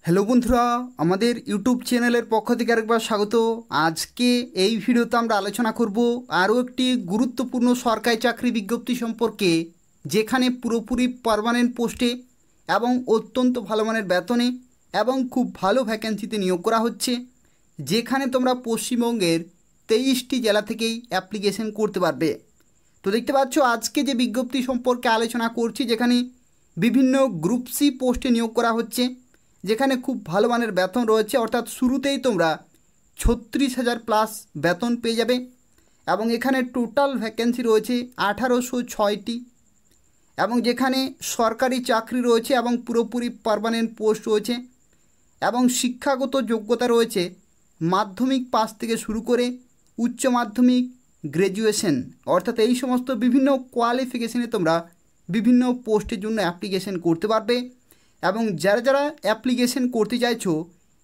Hello বন্ধুরা, আমাদের YouTube চ্যানেলের পক্ষ থেকে আরেকবার স্বাগত। আজকে এই ভিডিওতে আমরা আলোচনা করব আরও একটি গুরুত্বপূর্ণ সরকারি চাকরি বিজ্ঞপ্তি সম্পর্কে, যেখানে পুরোপুরি পার্মানেন্ট পোস্টে এবং অত্যন্ত ভালো মানের বেতনে এবং খুব ভালো ভ্যাকেন্সিতে নিয়োগ করা হচ্ছে, যেখানে তোমরা পশ্চিমবঙ্গের 23টি জেলা থেকেই অ্যাপ্লিকেশন করতে পারবে। তো দেখতে পাচ্ছ আজকে যে বিজ্ঞপ্তি সম্পর্কে আলোচনা করছি, যেখানে বিভিন্ন গ্রুপ সি পোস্টে নিয়োগ করা হচ্ছে, যেখানে খুব ভালো মানের বেতন রয়েছে, অর্থাৎ শুরুতেই তোমরা 36,000 প্লাস বেতন পেয়ে যাবে। এবং এখানে টোটাল ভ্যাকেন্সি রয়েছে 1806টি, এবং যেখানে সরকারি চাকরি রয়েছে এবং পুরোপুরি পার্মানেন্ট পোস্ট রয়েছে, এবং শিক্ষাগত যোগ্যতা রয়েছে মাধ্যমিক পাস থেকে শুরু করে উচ্চ মাধ্যমিক, গ্র্যাজুয়েশন, অর্থাৎ এই সমস্ত বিভিন্ন কোয়ালিফিকেশনে তোমরা বিভিন্ন পোস্টের জন্য অ্যাপ্লিকেশন করতে পারবে। এবং যারা যারা অ্যাপ্লিকেশন করতে চাইছো,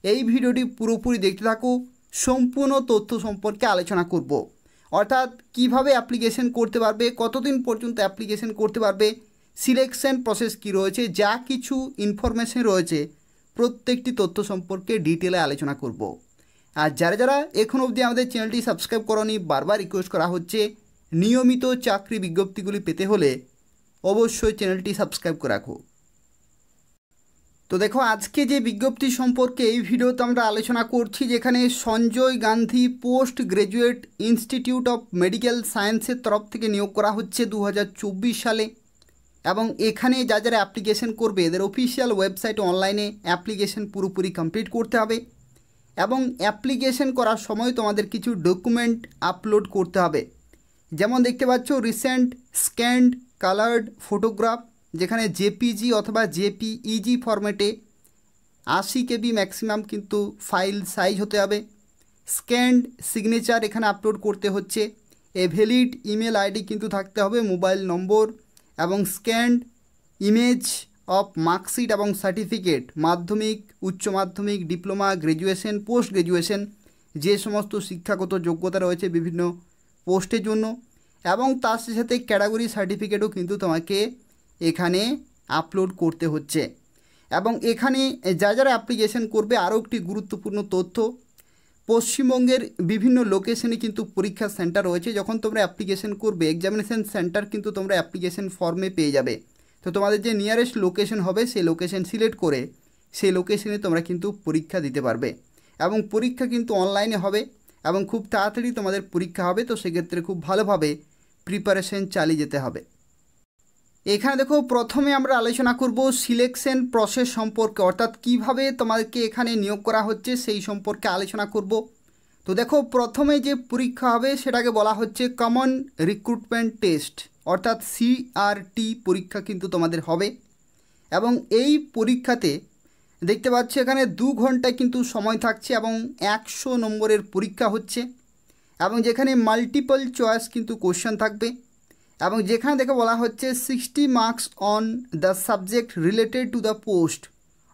এই ভিডিওটি পুরোপুরি দেখতে থাকো, সম্পূর্ণ তথ্য সম্পর্কে আলোচনা করব। অর্থাৎ কিভাবে অ্যাপ্লিকেশন করতে পারবে, কতদিন পর্যন্ত অ্যাপ্লিকেশন করতে পারবে, সিলেকশন প্রসেস কী রয়েছে, যা কিছু ইনফরমেশন রয়েছে প্রত্যেকটি তথ্য সম্পর্কে ডিটেলে আলোচনা করব। আর যারা যারা এখন অবধি আমাদের চ্যানেলটি সাবস্ক্রাইব করোনি, বারবার রিকোয়েস্ট করা হচ্ছে, নিয়মিত চাকরি বিজ্ঞপ্তিগুলি পেতে হলে অবশ্যই চ্যানেলটি সাবস্ক্রাইব করে রাখো। তো দেখো, আজকে যে বিজ্ঞপ্তি সম্পর্কে এই ভিডিওতে আমরা আলোচনা করছি, যেখানে Sanjay Gandhi post graduate institute of medical সায়েন্সের তরফ থেকে নিয়োগ করা হচ্ছে 2024 সালে। এবং এখানে যারা অ্যাপ্লিকেশন করবে, এদের অফিসিয়াল ওয়েবসাইটে অনলাইনে অ্যাপ্লিকেশন পুরোপুরি কমপ্লিট করতে হবে। এবং অ্যাপ্লিকেশন করার সময় তোমাদের কিছু ডকুমেন্ট আপলোড করতে হবে, যেমন দেখতে পাচ্ছ রিসেন্ট স্ক্যান্ড কালার্ড ফটোগ্রাফ, যেখানে জেপিজি অথবা জেপিইজি ফরম্যাটে 80 KB ম্যাক্সিমাম কিন্তু ফাইল সাইজ হতে হবে। স্ক্যান্ড সিগনেচার এখানে আপলোড করতে হচ্ছে। এ ভ্যালিড ইমেল আইডি কিন্তু থাকতে হবে, মোবাইল নম্বর, এবং স্ক্যান্ড ইমেজ অফ মার্কশিট এবং সার্টিফিকেট, মাধ্যমিক, উচ্চ মাধ্যমিক, ডিপ্লোমা, গ্র্যাজুয়েশন, পোস্ট গ্র্যাজুয়েশন, যে সমস্ত শিক্ষাগত যোগ্যতা রয়েছে বিভিন্ন পোস্টের জন্য। এবং তার সাথে ক্যাটাগরি সার্টিফিকেটও কিন্তু তোমাকে এখানে আপলোড করতে হচ্ছে। এবং এখানে যারা অ্যাপ্লিকেশন করবে, আরও একটি গুরুত্বপূর্ণ তথ্য, পশ্চিমবঙ্গের বিভিন্ন লোকেশনে কিন্তু পরীক্ষা সেন্টার রয়েছে। যখন তোমরা অ্যাপ্লিকেশন করবে, এক্সামিনেশন সেন্টার কিন্তু তোমরা অ্যাপ্লিকেশন ফর্মে পেয়ে যাবে। তো তোমাদের যে নিয়ারেস্ট লোকেশন হবে, সেই লোকেশন সিলেক্ট করে সেই লোকেশনে তোমরা কিন্তু পরীক্ষা দিতে পারবে। এবং পরীক্ষা কিন্তু অনলাইনে হবে এবং খুব তাড়াতাড়ি তোমাদের পরীক্ষা হবে। তো সেক্ষেত্রে খুব ভালোভাবে প্রিপারেশন চালিয়ে যেতে হবে। এখানে দেখো, প্রথমে আমরা আলোচনা করব সিলেকশন প্রসেস সম্পর্কে, অর্থাৎ কিভাবে তোমাদেরকে এখানে নিয়োগ করা হচ্ছে সেই সম্পর্কে আলোচনা করব। তো দেখো, প্রথমে যে পরীক্ষা হবে সেটাকে বলা হচ্ছে কমন রিক্রুটমেন্ট টেস্ট, অর্থাৎ CRT পরীক্ষা কিন্তু তোমাদের হবে। এবং এই পরীক্ষাতে দেখতে পাচ্ছ এখানে 2 ঘন্টা কিন্তু সময় থাকছে এবং 100 নম্বরের পরীক্ষা হচ্ছে। এবং যেখানে মাল্টিপল চয়েস কিন্তু কোশ্চেন থাকবে। এবং যেখানে দেখে বলা হচ্ছে 60 marks on the subject related to the post,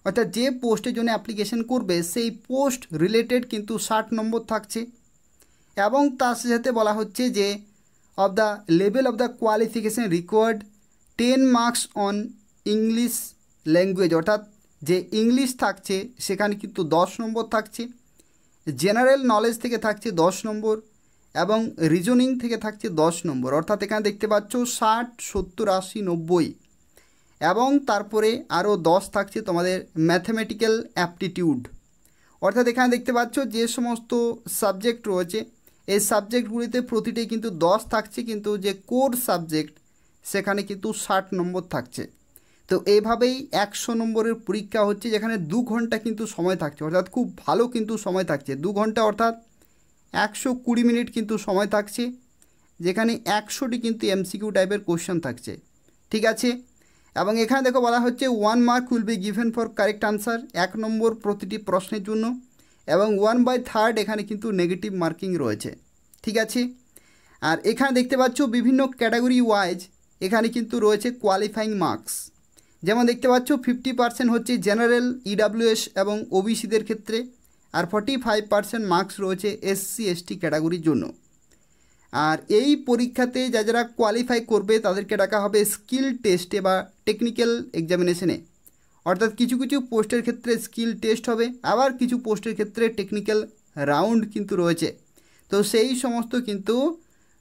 অর্থাৎ যে পোস্টের জন্য অ্যাপ্লিকেশন করবে সেই পোস্ট রিলেটেড কিন্তু 60 নম্বর থাকছে। এবং তার সাথে বলা হচ্ছে যে of the level of the qualification required 10 marks on English language, অর্থাৎ যে ইংলিশ থাকছে সেখানে কিন্তু 10 নম্বর থাকছে। জেনারেল নলেজ থেকে থাকছে 10 নম্বর, এবং রিজনিং থেকে থাকছে 10 নম্বর। অর্থাৎ এখানে দেখতে পাচ্ছ 60, 70, 80, 90, এবং তারপরে আরও 10 থাকছে তোমাদের ম্যাথমেটিক্যাল অ্যাপটিটিউড। অর্থাৎ এখানে দেখতে পাচ্ছ যে সমস্ত সাবজেক্ট রয়েছে, এই সাবজেক্টগুলিতে প্রতিটি কিন্তু 10 থাকছে, কিন্তু যে কোর সাবজেক্ট সেখানে কিন্তু 60 নম্বর থাকছে। তো এইভাবেই 100 নম্বরের পরীক্ষা হচ্ছে, যেখানে 2 ঘন্টা কিন্তু সময় থাকছে, অর্থাৎ খুব ভালো কিন্তু সময় থাকছে। 2 ঘন্টা অর্থাৎ 120 মিনিট কিন্তু সময় থাকছে, যেখানে 100টি কিন্তু MCQ টাইপের কোশ্চেন থাকছে। ঠিক আছে। এবং এখানে দেখো বলা হচ্ছে 1 mark will be given for correct answer, 1 নম্বর প্রতিটি প্রশ্নের জন্য, এবং 1/3 এখানে কিন্তু নেগেটিভ মার্কিং রয়েছে। ঠিক আছে। আর এখানে দেখতে পাচ্ছ বিভিন্ন ক্যাটাগরি ওয়াইজ এখানে কিন্তু রয়েছে কোয়ালিফাইং মার্কস। যেমন দেখতে পাচ্ছ 50% হচ্ছে জেনারেল, EWS এবং OBCদের ক্ষেত্রে, আর 45% মার্কস রয়েছে SC ST ক্যাটাগরির জন্য। আর এই পরীক্ষাতে যারা কোয়ালিফাই করবে তাদেরকে ডাকা হবে স্কিল টেস্টে বা টেকনিক্যাল এক্সামিনেশনে, অর্থাৎ কিছু কিছু পোস্টের ক্ষেত্রে স্কিল টেস্ট হবে, আবার কিছু পোস্টের ক্ষেত্রে টেকনিক্যাল রাউন্ড কিন্তু রয়েছে। তো সেই সমস্ত কিন্তু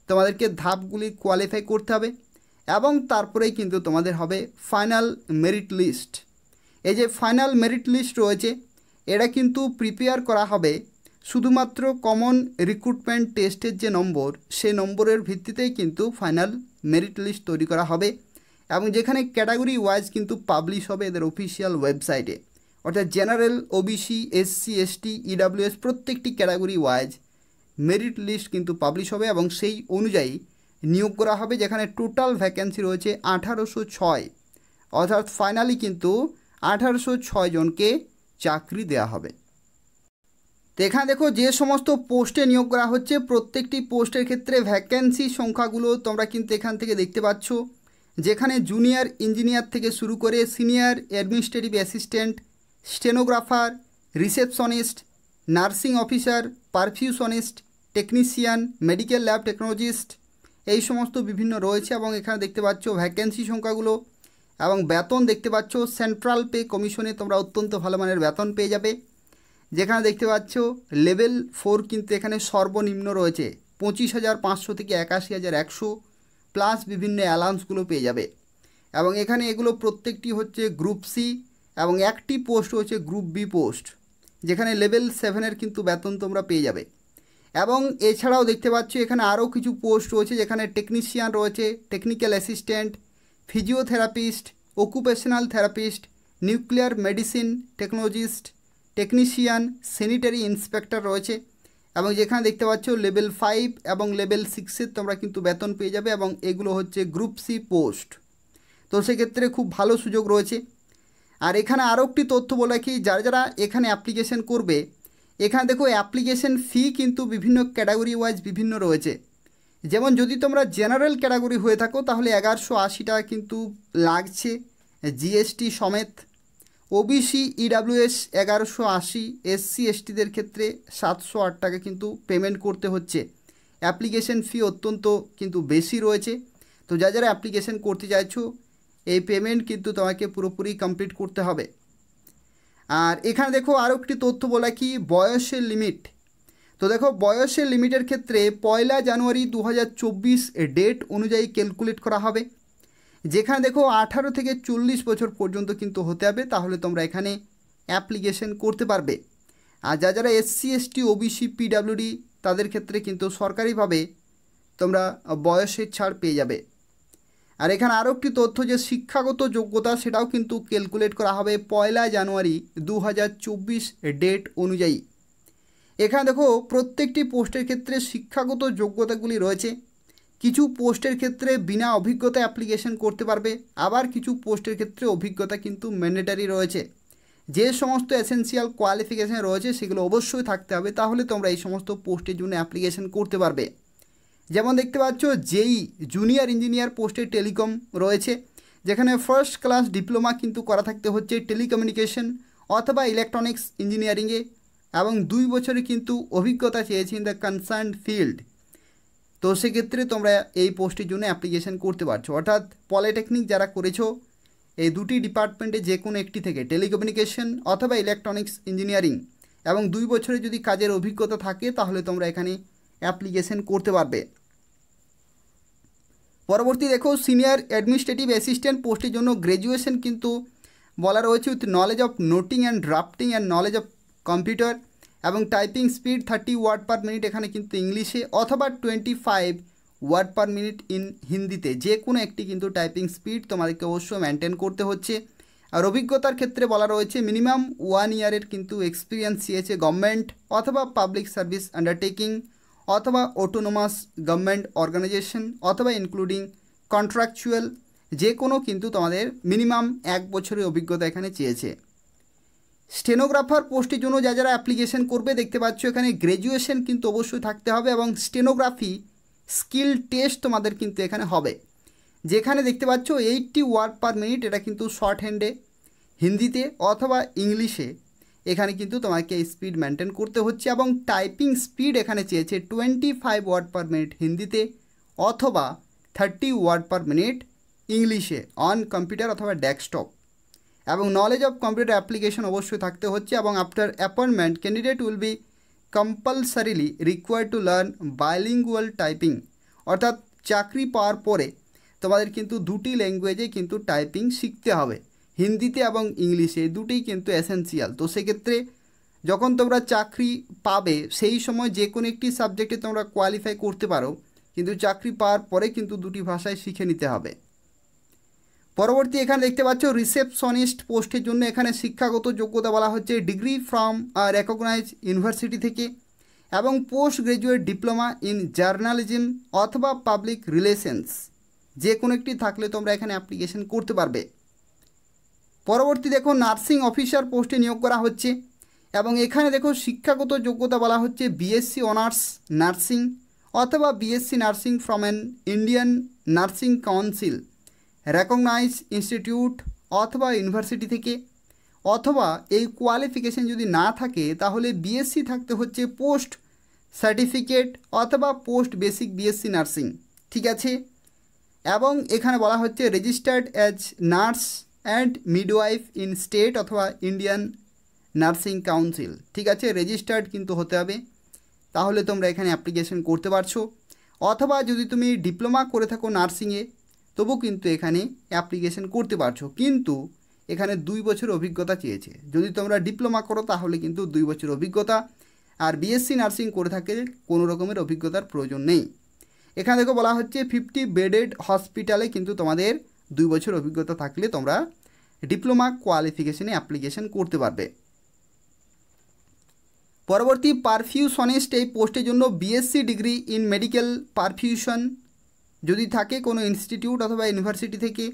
তোমাদেরকে ধাপগুলি কোয়ালিফাই করতে হবে এবং তারপরেই কিন্তু তোমাদের হবে ফাইনাল মেরিট লিস্ট। এই যে ফাইনাল মেরিট লিস্ট রয়েছে, এটা কিন্তু প্রিপেয়ার করা হবে শুধুমাত্র কমন রিক্রুটমেন্ট টেস্টের যে নম্বর, সেই নম্বরের ভিত্তিতেই কিন্তু ফাইনাল মেরিট লিস্ট তৈরি করা হবে এবং যেখানে ক্যাটাগরি ওয়াইজ কিন্তু পাবলিশ হবে এদের অফিসিয়াল ওয়েবসাইটে। অর্থাৎ general, OBC, SC, ST, EWS প্রত্যেকটি ক্যাটাগরি ওয়াইজ মেরিট লিস্ট কিন্তু পাবলিশ হবে এবং সেই অনুযায়ী নিয়োগ করা হবে, যেখানে টোটাল ভ্যাকেন্সি রয়েছে 1806। অর্থাৎ ফাইনালি কিন্তু 1806 জনকে চাকরি দেওয়া হবে। তো এখানে দেখো যে সমস্ত পোস্টে নিয়োগ করা হচ্ছে, প্রত্যেকটি পোস্টের ক্ষেত্রে ভ্যাকেন্সি সংখ্যাগুলো তোমরা কিন্তু এখান থেকে দেখতে পাচ্ছ, যেখানে জুনিয়র ইঞ্জিনিয়ার থেকে শুরু করে senior administrative assistant, stenographer, receptionist, nursing officer, perfusionist, technician, medical lab technologist, এই সমস্ত বিভিন্ন রয়েছে। এবং এখানে দেখতে পাচ্ছ ভ্যাকেন্সি সংখ্যাগুলো এবং বেতন দেখতে পাচ্ছ। সেন্ট্রাল পে কমিশনে তোমরা অত্যন্ত ভালো মানের বেতন পেয়ে যাবে। যেখানে দেখতে পাচ্ছ লেভেল 4 কিন্তু এখানে সর্বনিম্ন রয়েছে 25,500 থেকে 81,100, প্লাস বিভিন্ন অ্যালাউন্সগুলো পেয়ে যাবে। এবং এখানে এগুলো প্রত্যেকটি হচ্ছে গ্রুপ সি এবং একটি পোস্ট হচ্ছে গ্রুপ বি পোস্ট, যেখানে লেভেল 7-এর কিন্তু বেতন তোমরা পেয়ে যাবে। এবং এছাড়াও দেখতে পাচ্ছ এখানে আরও কিছু পোস্ট রয়েছে, যেখানে টেকনিশিয়ান রয়েছে, technical assistant, physiotherapist, occupational therapist, nuclear medicine technologist, technician, sanitary inspector রয়েছে। এবং যেখানে দেখতে পাচ্ছ লেভেল 5 এবং লেভেল 6-এর তোমরা কিন্তু বেতন পেয়ে যাবে এবং এগুলো হচ্ছে গ্রুপ সি পোস্ট। তো সেক্ষেত্রে খুব ভালো সুযোগ রয়েছে। আর এখানে আরও একটি তথ্য বলে রাখি, যারা যারা এখানে অ্যাপ্লিকেশন করবে, এখানে দেখো অ্যাপ্লিকেশন ফি কিন্তু বিভিন্ন ক্যাটাগরি ওয়াইজ বিভিন্ন রয়েছে। যেমন যদি তোমরা জেনারেল ক্যাটাগরি হয়ে থাকো তাহলে 1180 টাকা কিন্তু লাগছে জিএসটি সমেত। ওবিসি, ইডাব্লিউএস 1180, এসসি এসটিদের ক্ষেত্রে 708 টাকা কিন্তু পেমেন্ট করতে হচ্ছে। অ্যাপ্লিকেশন ফি অত্যন্ত কিন্তু বেশি রয়েছে। তো যারা যারা অ্যাপ্লিকেশন করতে চাইছো, এই পেমেন্ট কিন্তু তোমাকে পুরোপুরি কমপ্লিট করতে হবে। আর এখানে দেখো আরও একটি তথ্য বলা কি, বয়সের লিমিট। তো দেখো বয়সের লিমিটের ক্ষেত্রে 1 জানুয়ারি 2024 ডেট অনুযায়ী ক্যালকুলেট করা হবে। যেখানে দেখো 18 থেকে 40 বছর পর্যন্ত কিন্তু হতে হবে, তাহলে তোমরা এখানে অ্যাপ্লিকেশন করতে পারবে। আর যারা এসসি, এসটি, ওবিসি, পিডাব্লিউডি তাদের ক্ষেত্রে কিন্তু সরকারিভাবে তোমরা বয়সের ছাড় পেয়ে যাবে। আর এখানে আরও একটি তথ্য, যে শিক্ষাগত যোগ্যতা সেটাও কিন্তু ক্যালকুলেট করা হবে 1 জানুয়ারি 2024 ডেট অনুযায়ী। এখানে দেখো প্রত্যেকটি পোস্টের ক্ষেত্রে শিক্ষাগত যোগ্যতাগুলি রয়েছে। কিছু পোস্টের ক্ষেত্রে বিনা অভিজ্ঞতা অ্যাপ্লিকেশন করতে পারবে, আবার কিছু পোস্টের ক্ষেত্রে অভিজ্ঞতা কিন্তু ম্যান্ডেটারি রয়েছে। যে সমস্ত এসেনশিয়াল কোয়ালিফিকেশান রয়েছে সেগুলো অবশ্যই থাকতে হবে, তাহলে তোমরা এই সমস্ত পোস্টের জন্য অ্যাপ্লিকেশন করতে পারবে। যেমন দেখতে পাচ্ছ জেই জুনিয়র ইঞ্জিনিয়ার পোস্টে টেলিকম রয়েছে, যেখানে ফার্স্ট ক্লাস ডিপ্লোমা কিন্তু করা থাকতে হচ্ছে টেলিকমিউনিকেশন অথবা ইলেকট্রনিক্স ইঞ্জিনিয়ারিংয়ে, এবং 2 বছরে কিন্তু অভিজ্ঞতা চেয়েছে ইন দ্য কনসার্ন ফিল্ড। তো সেক্ষেত্রে তোমরা এই পোস্টের জন্য অ্যাপ্লিকেশন করতে পারছো। অর্থাৎ পলিটেকনিক যারা করেছো এই দুটি ডিপার্টমেন্টে যে কোনো একটি থেকে, টেলিকমিউনিকেশন অথবা ইলেকট্রনিক্স ইঞ্জিনিয়ারিং, এবং 2 বছরে যদি কাজের অভিজ্ঞতা থাকে তাহলে তোমরা এখানে অ্যাপ্লিকেশন করতে পারবে। পরবর্তী দেখো সিনিয়র অ্যাডমিনিস্ট্রেটিভ অ্যাসিস্ট্যান্ট পোস্টের জন্য গ্র্যাজুয়েশন কিন্তু বলা রয়েছে with knowledge of noting and drafting and knowledge of computer, এবং typing speed 30 word per minute এখানে কিন্তু ইংলিশে, অথবা 25 ওয়ার্ড পার মিনিট ইন হিন্দিতে, যে কোনো একটি কিন্তু টাইপিং স্পিড তোমাদেরকে অবশ্যই মেনটেন করতে হচ্ছে। আর অভিজ্ঞতার ক্ষেত্রে বলা রয়েছে মিনিমাম 1 ইয়ারের কিন্তু এক্সপিরিয়েন্স চেয়েছে গভর্নমেন্ট অথবা পাবলিক সার্ভিস আন্ডারটেকিং অথবা অটোনোমাস গভর্নমেন্ট অর্গানাইজেশন অথবা ইনক্লুডিং কন্ট্রাকচুয়াল, যে কোনো কিন্তু তোমাদের মিনিমাম 1 বছরের অভিজ্ঞতা এখানে চেয়েছে। স্টেনোগ্রাফার পোস্টের জন্য যারা অ্যাপ্লিকেশন করবে দেখতে পাচ্ছ এখানে গ্র্যাজুয়েশন কিন্তু অবশ্যই থাকতে হবে, এবং স্টেনোগ্রাফি স্কিল টেস্ট তোমাদের কিন্তু এখানে হবে। যেখানে দেখতে পাচ্ছ 80 ওয়ার্ড পার মিনিট, এটা কিন্তু শর্ট হ্যান্ডে হিন্দিতে অথবা ইংলিশে এখানে কিন্তু তোমাকে স্পিড মেনটেন করতে হচ্ছে, এবং টাইপিং স্পিড এখানে চেয়েছে 25 ওয়ার্ড পার মিনিট হিন্দিতে অথবা 30 ওয়ার্ড পার মিনিট ইংলিশে অন কম্পিউটার অথবা ডেস্কটপ। এবং নলেজ অফ কম্পিউটার অ্যাপ্লিকেশন অবশ্যই থাকতে হচ্ছে। এবং after appointment candidate will be compulsorily required to learn bilingual typing, অর্থাৎ চাকরি পাওয়ার পরে তোমাদের কিন্তু দুটি ল্যাঙ্গুয়েজে কিন্তু টাইপিং শিখতে হবে, হিন্দিতে এবং ইংলিশে, দুটোই কিন্তু এসেনশিয়াল। তো সেক্ষেত্রে যখন তোমরা চাকরি পাবে সেই সময় যে কোনো একটি সাবজেক্টে তোমরা কোয়ালিফাই করতে পারো, কিন্তু চাকরি পাওয়ার পরে কিন্তু দুটি ভাষায় শিখে নিতে হবে। পরবর্তী এখানে দেখতে পাচ্ছ রিসেপশনিস্ট পোস্টের জন্য এখানে শিক্ষাগত যোগ্যতা বলা হচ্ছে ডিগ্রি ফ্রম রেকগনাইজ ইউনিভার্সিটি থেকে এবং post graduate diploma in journalism অথবা পাবলিক রিলেশনস, যে কোনো একটি থাকলে তোমরা এখানে অ্যাপ্লিকেশন করতে পারবে। পরবর্তী দেখো নার্সিং অফিসার পোস্টে নিয়োগ করা হচ্ছে এবং এখানে দেখো শিক্ষাগত যোগ্যতা বলা হচ্ছে বিএসসি অনার্স নার্সিং অথবা BSc nursing from an Indian nursing council recognise institute অথবা ইউনিভার্সিটি থেকে, অথবা এই কোয়ালিফিকেশন যদি না থাকে তাহলে বিএসসি থাকতে হচ্ছে পোস্ট সার্টিফিকেট অথবা পোস্ট বেসিক বিএসসি নার্সিং, ঠিক আছে। এবং এখানে বলা হচ্ছে registered as nurse and midwife in state অথবা ইন্ডিয়ান নার্সিং কাউন্সিল, ঠিক আছে, রেজিস্টার্ড কিন্তু হতে হবে, তাহলে তোমরা এখানে অ্যাপ্লিকেশন করতে পারছো। অথবা যদি তুমি ডিপ্লোমা করে থাকো নার্সিংয়ে তবু কিন্তু এখানে অ্যাপ্লিকেশন করতে পারছো, কিন্তু এখানে 2 বছর অভিজ্ঞতা চেয়েছে। যদি তোমরা ডিপ্লোমা করো তাহলে কিন্তু 2 বছর অভিজ্ঞতা, আর বিএসসি নার্সিং করে থাকলে কোনো রকমের অভিজ্ঞতার প্রয়োজন নেই। এখানে দেখো বলা হচ্ছে 50 বেডেড হসপিটালে কিন্তু তোমাদের 2 বছর অভিজ্ঞতা থাকলে তোমরা ডিপ্লোমা কোয়ালিফিকেশনে অ্যাপ্লিকেশন করতে পারবে। পরবর্তী পারফিউশনিস্ট এই পোস্টের জন্য BSc degree in medical perfusion যদি থাকে কোনো ইনস্টিটিউট অথবা ইউনিভার্সিটি থেকে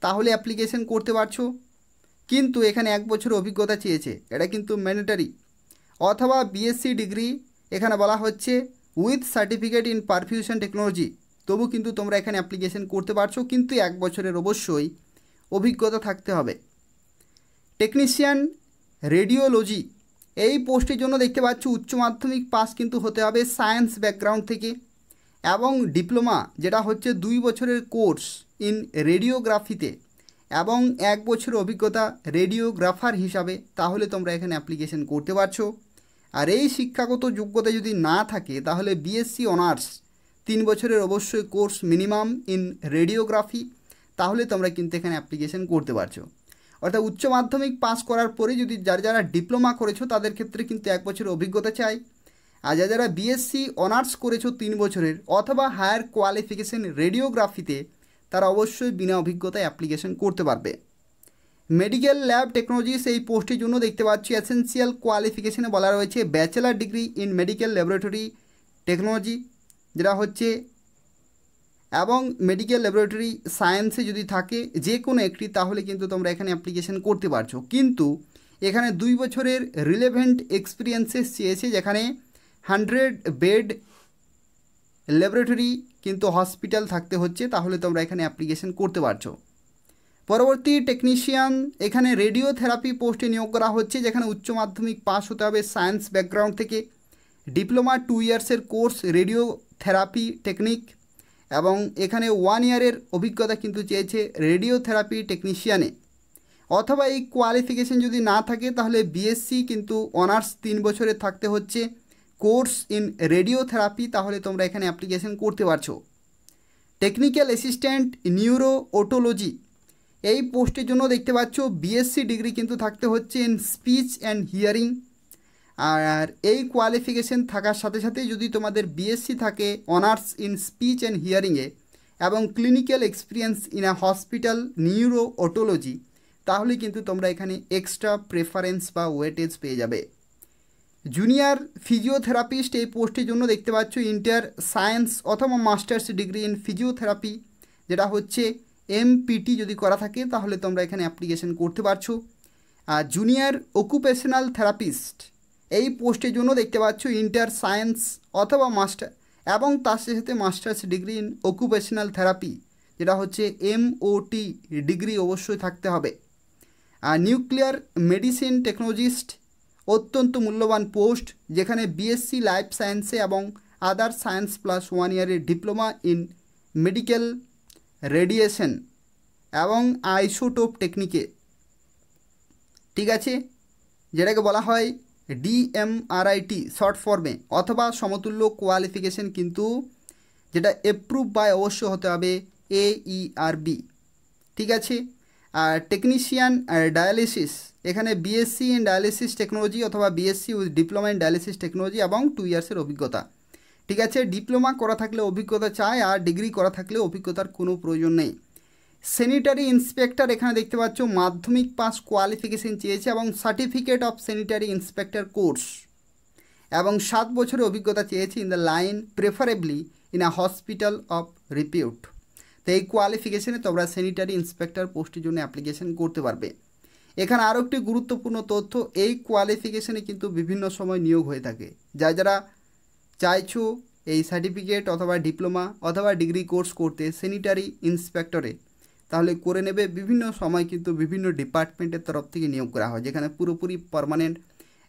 তাহলে অ্যাপ্লিকেশন করতে পারছো, কিন্তু এখানে 1 বছর অভিজ্ঞতা চেয়েছে, এটা কিন্তু ম্যান্ডেটারি। অথবা বিএসসি ডিগ্রি এখানে বলা হচ্ছে with certificate in perfusion technology, তবু কিন্তু তোমরা এখানে অ্যাপ্লিকেশন করতে পারছো, কিন্তু 1 বছরের অবশ্যই অভিজ্ঞতা থাকতে হবে। টেকনিশিয়ান রেডিওলজি এই পোস্টের জন্য দেখতে পাচ্ছ উচ্চ মাধ্যমিক পাস কিন্তু হতে হবে সায়েন্স ব্যাকগ্রাউন্ড থেকে এবং ডিপ্লোমা যেটা হচ্ছে 2 বছরের কোর্স ইন রেডিওগ্রাফিতে এবং 1 বছরের অভিজ্ঞতা রেডিওগ্রাফার হিসাবে, তাহলে তোমরা এখানে অ্যাপ্লিকেশন করতে পারছো। আর এই শিক্ষাগত যোগ্যতা যদি না থাকে তাহলে বিএসসি অনার্স 3 বছরের অবশ্যই কোর্স মিনিমাম ইন রেডিওগ্রাফি, তাহলে তোমরা কিন্তু এখানে অ্যাপ্লিকেশন করতে পারছো। অর্থাৎ উচ্চ মাধ্যমিক পাস করার পরে যদি যারা ডিপ্লোমা করেছো তাদের ক্ষেত্রে কিন্তু 1 বছরের অভিজ্ঞতা চাই, আর যারা বিএসসি অনার্স করেছো 3 বছরের অথবা হায়ার কোয়ালিফিকেশন রেডিওগ্রাফিতে তারা অবশ্যই বিনা অভিজ্ঞতায় অ্যাপ্লিকেশন করতে পারবে। মেডিকেল ল্যাব টেকনোলজিস এই পোস্টের জন্য দেখতে পাচ্ছি এসেনশিয়াল কোয়ালিফিকেশনে বলা রয়েছে bachelor degree in medical laboratory technology যেটা হচ্ছে, এবং মেডিকেল ল্যাবরেটরি সায়েন্সে যদি থাকে যে কোনো একটি তাহলে কিন্তু তোমরা এখানে অ্যাপ্লিকেশন করতে পারছো, কিন্তু এখানে 2 বছরের রিলেভেন্ট এক্সপিরিয়েন্সেস চেয়েছে, যেখানে 100 বেড ল্যাবরেটরি কিন্তু হসপিটাল থাকতে হচ্ছে, তাহলে তোমরা এখানে অ্যাপ্লিকেশন করতে পারছো। পরবর্তী টেকনিশিয়ান এখানে রেডিও থেরাপি পোস্টে নিয়োগ করা হচ্ছে, যেখানে উচ্চ মাধ্যমিক পাস হতে হবে সায়েন্স ব্যাকগ্রাউন্ড থেকে, ডিপ্লোমা 2 ইয়ার্সের কোর্স রেডিও থেরাপি টেকনিক এবং এখানে 1 ইয়ারের অভিজ্ঞতা কিন্তু চেয়েছে রেডিও থেরাপি টেকনিশিয়ানে। অথবা এই কোয়ালিফিকেশন যদি না থাকে তাহলে বিএসসি কিন্তু অনার্স 3 বছরের থাকতে হচ্ছে কোর্স ইন রেডিও থেরাপি, তাহলে তোমরা এখানে অ্যাপ্লিকেশন করতে পারছো। টেকনিক্যাল অ্যাসিস্ট্যান্ট নিউরো ওটোলজি এই পোস্টের জন্য দেখতে পাচ্ছ বিএসসি ডিগ্রি কিন্তু থাকতে হচ্ছে ইন স্পিচ অ্যান্ড হিয়ারিং, আর এই কোয়ালিফিকেশন থাকার সাথে সাথে যদি তোমাদের বিএসসি থাকে অনার্স ইন স্পিচ অ্যান্ড হিয়ারিংয়ে এবং clinical experience in a hospital neuro otology, তাহলে কিন্তু তোমরা এখানে এক্সট্রা প্রেফারেন্স বা ওয়েটেজ পেয়ে যাবে। জুনিয়র ফিজিওথেরাপিস্ট এই পোস্টের জন্য দেখতে পাচ্ছ ইন্টার সায়েন্স অথবা মাস্টার্স ডিগ্রি ইন ফিজিওথেরাপি যেটা হচ্ছে এমপিটি যদি করা থাকে তাহলে তোমরা এখানে অ্যাপ্লিকেশন করতে পারছো। আর জুনিয়র অকুপেশনাল থেরাপিস্ট এই পোস্টের জন্য দেখতে পাচ্ছ ইন্টার সায়েন্স অথবা মাস্টার এবং তার সাথে masters degree in occupational therapy যেটা হচ্ছে এমওটি ডিগ্রি অবশ্যই থাকতে হবে। আর নিউক্লিয়ার মেডিসিন টেকনোলজিস্ট অত্যন্ত মূল্যবান পোস্ট, যেখানে বিএসসি লাইফ সায়েন্সে এবং আদার সায়েন্স প্লাস 1 ইয়ারের ডিপ্লোমা ইন মেডিকেল রেডিয়েশন এবং আইসোটোপ টেকনিকে ঠিক আছে, যেটাকে বলা হয় DMRIT শর্ট ফর্মে, অথবা সমতুল্য কোয়ালিফিকেশন, কিন্তু যেটা অ্যাপ্রুভ বাই অবশ্য হতে হবে AERB। ঠিক আছে, আর টেকনিশিয়ান ডায়ালিসিস, এখানে BSc ইন ডায়ালিসিস টেকনোলজি অথবা BSc with diploma in dialysis technology এবং 2 ইয়ার্সের অভিজ্ঞতা। ঠিক আছে, ডিপ্লোমা করা থাকলে অভিজ্ঞতা চায়, আর ডিগ্রি করা থাকলে অভিজ্ঞতার কোনো প্রয়োজন নেই। স্যানিটারি ইন্সপেক্টর, এখানে দেখতে পাচ্ছ মাধ্যমিক পাস কোয়ালিফিকেশন চেয়েছে এবং certificate of sanitary inspector course, এবং 7 বছরের অভিজ্ঞতা চেয়েছে in the line preferably in a hospital of রিপিউট। তো এই কোয়ালিফিকেশনে তোমরা স্যানিটারি ইন্সপেক্টর পোস্টের জন্য অ্যাপ্লিকেশন করতে পারবে। এখানে আরও একটি গুরুত্বপূর্ণ তথ্য, এই কোয়ালিফিকেশনে কিন্তু বিভিন্ন সময় নিয়োগ হয়ে থাকে। যারা চাইছো এই সার্টিফিকেট অথবা ডিপ্লোমা অথবা ডিগ্রি কোর্স করতে স্যানিটারি ইন্সপেক্টরে, তাহলে করে নেবে। বিভিন্ন সময় কিন্তু বিভিন্ন ডিপার্টমেন্টের তরফ থেকে নিয়োগ করা হয়, যেখানে পুরোপুরি পার্মানেন্ট,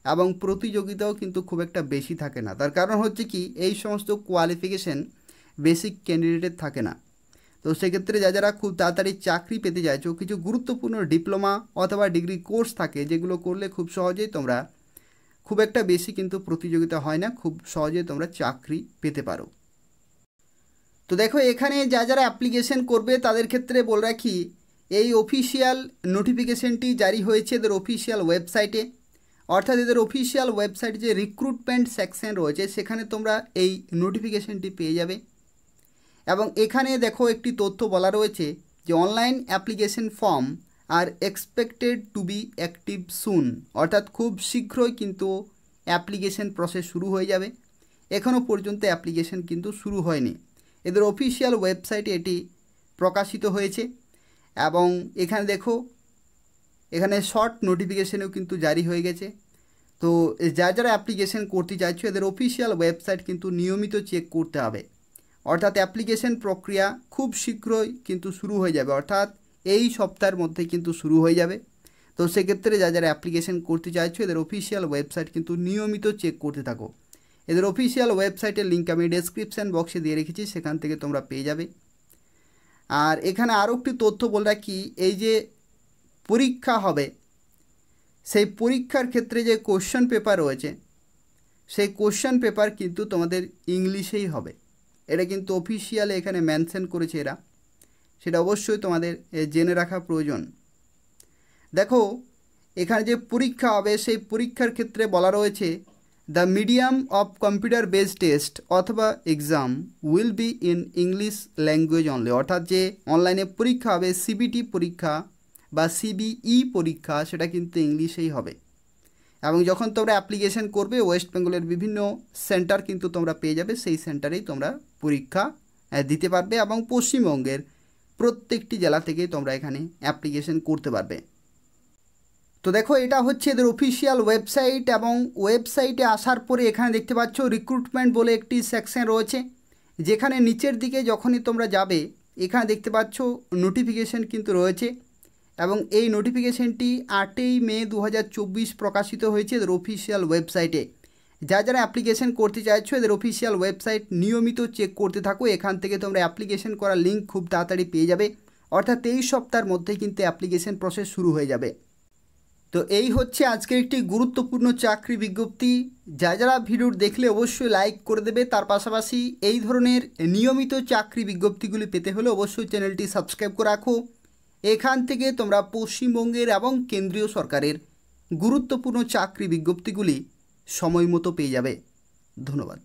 এবং প্রতিযোগিতাও কিন্তু খুব একটা বেশি থাকে না। তার কারণ হচ্ছে কি, এই সমস্ত কোয়ালিফিকেশন বেসিক ক্যান্ডিডেটের থাকে না। তো সেক্ষেত্রে যারা খুব তাড়াতাড়ি চাকরি পেতে চাইছো, কিছু গুরুত্বপূর্ণ ডিপ্লোমা অথবা ডিগ্রি কোর্স থাকে, যেগুলো করলে খুব সহজেই তোমরা, খুব একটা বেশি কিন্তু প্রতিযোগিতা হয় না, খুব সহজেই তোমরা চাকরি পেতে পারো। তো দেখো, এখানে যারা অ্যাপ্লিকেশন করবে তাদের ক্ষেত্রে বলে রাখি, এই অফিসিয়াল নোটিফিকেশনটি জারি হয়েছে এদের অফিসিয়াল ওয়েবসাইটে, অর্থাৎ এদের অফিসিয়াল ওয়েবসাইটে যে রিক্রুটমেন্ট সেকশন রয়েছে সেখানে তোমরা এই নোটিফিকেশনটি পেয়ে যাবে। এবং এখানে দেখো একটি তথ্য বলা রয়েছে যে online application form are expected to be active soon, অর্থাৎ খুব শীঘ্রই কিন্তু অ্যাপ্লিকেশন প্রসেস শুরু হয়ে যাবে। এখনও পর্যন্ত অ্যাপ্লিকেশন কিন্তু শুরু হয়নি। এদের অফিসিয়াল ওয়েবসাইটে এটি প্রকাশিত হয়েছে। এবং এখানে দেখো, এখানে শর্ট নোটিফিকেশানও কিন্তু জারি হয়ে গেছে। তো যারা অ্যাপ্লিকেশন করতে চাইছো, এদের অফিসিয়াল ওয়েবসাইট কিন্তু নিয়মিত চেক করতে হবে, অর্থাৎ অ্যাপ্লিকেশন প্রক্রিয়া খুব শীঘ্রই কিন্তু শুরু হয়ে যাবে, অর্থাৎ এই সপ্তাহের মধ্যে কিন্তু শুরু হয়ে যাবে। তো সেক্ষেত্রে যারা অ্যাপ্লিকেশন করতে চাইছো, এদের অফিসিয়াল ওয়েবসাইট কিন্তু নিয়মিত চেক করতে থাকো। এদের অফিসিয়াল ওয়েবসাইটের লিঙ্ক আমি ডেসক্রিপশান বক্সে দিয়ে রেখেছি, সেখান থেকে তোমরা পেয়ে যাবে। আর এখানে আরও একটি তথ্য বলে রাখি, এই যে পরীক্ষা হবে, সেই পরীক্ষার ক্ষেত্রে যে কোশ্চেন পেপার রয়েছে, সেই কোশ্চেন পেপার কিন্তু তোমাদের ইংলিশেই হবে। এটা কিন্তু অফিসিয়ালি এখানে মেনশন করেছে এরা, সেটা অবশ্যই তোমাদের জেনে রাখা প্রয়োজন। দেখো, এখানে যে পরীক্ষা হবে সেই পরীক্ষার ক্ষেত্রে বলা রয়েছে, the medium of computer based test অথবা exam will be in English language only, অর্থাৎ যে অনলাইনে পরীক্ষা হবে CBT পরীক্ষা বা CBE পরীক্ষা, সেটা কিন্তু ইংলিশেই হবে। এবং যখন তোমরা অ্যাপ্লিকেশন করবে, ওয়েস্ট বেঙ্গলের বিভিন্ন সেন্টার কিন্তু তোমরা পেয়ে যাবে, সেই সেন্টারেই তোমরা পরীক্ষা দিতে পারবে এবং পশ্চিমবঙ্গের প্রত্যেকটি জেলা থেকেই তোমরা এখানে অ্যাপ্লিকেশন করতে পারবে। তো দেখো, এটা হচ্ছে এদের অফিসিয়াল ওয়েবসাইট, এবং ওয়েবসাইটে আসার পরে এখানে দেখতে পাচ্ছ রিক্রুটমেন্ট বলে একটি সেকশন রয়েছে, যেখানে নিচের দিকে যখনই তোমরা যাবে, এখানে দেখতে পাচ্ছ নোটিফিকেশন কিন্তু রয়েছে। এবং এই নোটিফিকেশনটি 8ই মে 2024 প্রকাশিত হয়েছে এদের অফিসিয়াল ওয়েবসাইটে। যারা অ্যাপ্লিকেশন করতে চাইছো, এদের অফিসিয়াল ওয়েবসাইট নিয়মিত চেক করতে থাকো, এখান থেকে তোমরা অ্যাপ্লিকেশন করার লিঙ্ক খুব তাড়াতাড়ি পেয়ে যাবে, অর্থাৎ 23 সপ্তাহের মধ্যে কিন্তু অ্যাপ্লিকেশন প্রসেস শুরু হয়ে যাবে। তো এই হচ্ছে আজকের একটি গুরুত্বপূর্ণ চাকরি বিজ্ঞপ্তি। যারা ভিডিও দেখলে অবশ্যই লাইক করে দেবে, তার পাশাপাশি এই ধরনের নিয়মিত চাকরি বিজ্ঞপ্তিগুলি পেতে হলে অবশ্যই চ্যানেলটি সাবস্ক্রাইব করে রাখো। এখান থেকে তোমরা পশ্চিমবঙ্গের এবং কেন্দ্রীয় সরকারের গুরুত্বপূর্ণ চাকরি বিজ্ঞপ্তিগুলি সময় মতো পেয়ে যাবে। ধন্যবাদ।